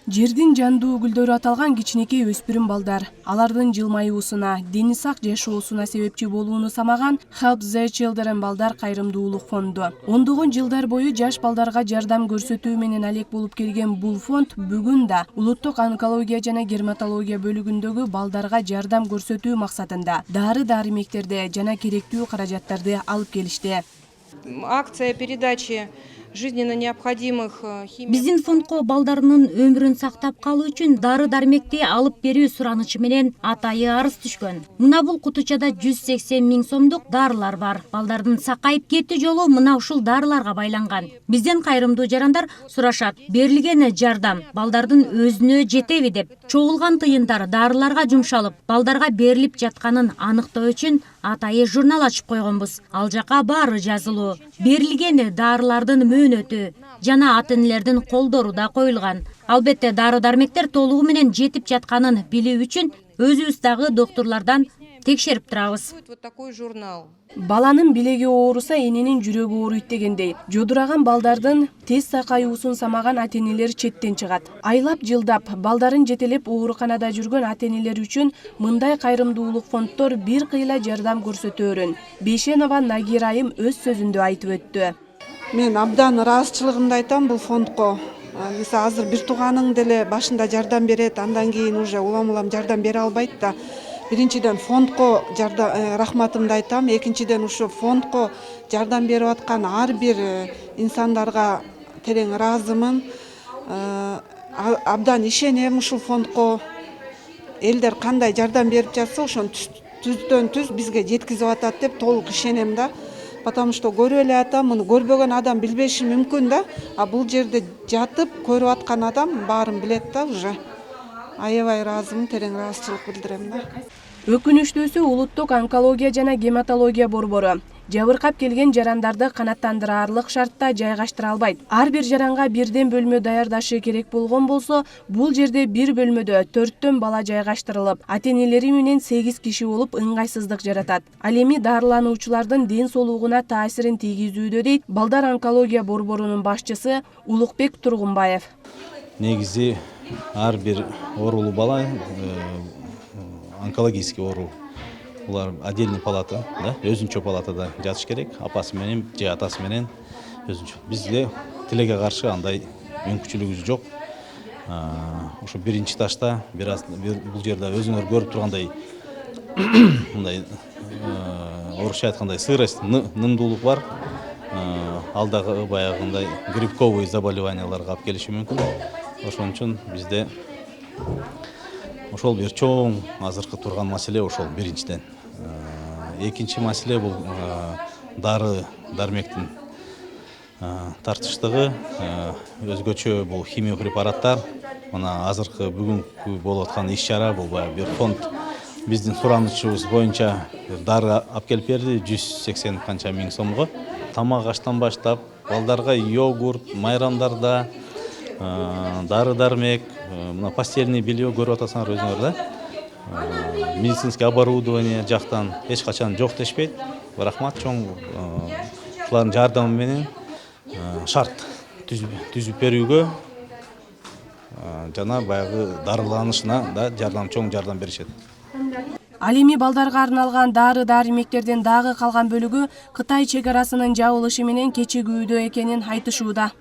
Жердин жандуу гүлдөрү аталган кичинекей өспүрүм балдар. Алардын жылмаюусуна, дени сак жашоосуна себепчи болууну самаган Help the Children балдар кайрымдуулук фонду. Ондогон жылдар бою жаш балдарга жардам көрсөтүү менен алек болуп келген бул фонд бүгүн да улуттук онкология жана герматология бөлүгүндөгү балдарга жардам көрсөтүү максатында дары-дармектерди жана керектүү каражаттарды алып келишти. Акция передачи жизненно необходимых Биздин фондко балдарынын өмүрүн сактап калуу үчүн дары-дармекти алып берүү суранычы менен атайы арыз түшкөн. Мына бул кутучада 180 000 сомдук дарылар бар. Балдардын сакайып кетүү жолу мына ушул дарыларга байланган. Бизден кайрымдуу жарандар сурашат: берилген жардам балдардын өзүнө жетеби деп. Чогулган тыйындар дарыларга жумшалып, балдарга берилип жатканын аныктоо үчүн атайы журнал ачып койгонбуз. Ал жака баары жазылуу. Берилген дарылардын мөөнөтү жана ата-энелердин колдору да коюлган. Албетте дары-дармектер толугу менен жетип жатканын билүү үчүн өзүбүз дагы доктурлардан текшерип турабыз. Вот такой журнал. Баланын билеги ооруса, эненин жүрөгү ооруйт дегендей, жодураган балдардын тез сакаюусун самаган ата-энелер четтен чыгат. Айлап жылдап балдарын жетелеп ооруканада жүргөн ата-энелер үчүн мындай кайрымдуулук фонддор бир кыйла жардам көрсөтөөрүн Бейшенова Нагира айым өз сөзүндө айтып өттү. Мен абдан ыраазычылыгымды айтам бул фондко. Мисалы азыр бир тууганың деле башында жардам берет, андан кийин уже улам жардам бере албайт да. Биринчиден фондко рахматымды айтам, экинчиден ушу фондко жардам берип аткан ар бир инсандарга терең ыраазымын. Абдан ишенем ушул фондко. Элдер кандай жардам берип жатса, ошону түздөн түз бизге жеткизип атат деп толук ишенем да. Потому что көрүп эле атам, муну көрбөгөн адам билбеши мүмкүн да. А бул жерде жатып көрүп аткан адам баарын билет да уже. Аябай ыраазымын, терең ыраазычылык билдирем да. Өкүнүчтүүсү улуттук онкология жана гематология борбору жабыркап келген жарандарды канаттандыраарлык шартта жайгаштыра албайт. Ар бир жаранга бирден бөлмө даярдашы керек болгон болсо, бул жерде бир бөлмөдө 4төн бала жайгаштырылып, ата-энелери менен 8 киши болуп ыңгайсыздык жаратат. Ал эми дарылануучулардын ден соолугуна таасирин тийгизүүдө дейт балдар онкология борборунун башчысы Улукбек Тургунбаев. Негизи ар бир оорулуу бала онкологический оору. Улар отдельный палата, да, өзүнчө палатада жатыш керек, апасы менен же атасы менен өзүнчө. Бизде тилеге каршы андай мүмкүнчүлүгүбүз жок. Ошо биринчи этажда бул жерде өзүңөр көрүп тургандай мындай орусча айткандай сырость, нымдуулук бар. Ал дагы баягындай грибковый заболеванияларга алып келиши мүмкүн. Ошон үчүн бизде ошол бир чоң азыркы турган маселе ошол биринчиден. Экинчи маселе бул дары-дармектин тартыштыгы, өзгөчө бул химия препараттар. Мына азыркы бүгүнкү болуп аткан иш-чара бул бир фонд биздин суранычыбыз боюнча дары алып келип берди 180 канча миң сомго. Тамак аштан баштап балдарга йогурт, майрамдарда дары-дармек, мына постельный белье көрүп атасыңар өзүңөр да. Медицинский оборудование жактан эч качан жок дешпейт. Рахмат чоң ушулардын жардамы менен шарт түзүп берүүгө жана баягы дарыланышына да чоң жардам беришет. Ал эми балдарга арналган дары-дармектердин дагы калган бөлүгү Кытай чек арасынын жабылышы менен кечигүүдө экенин айтышууда.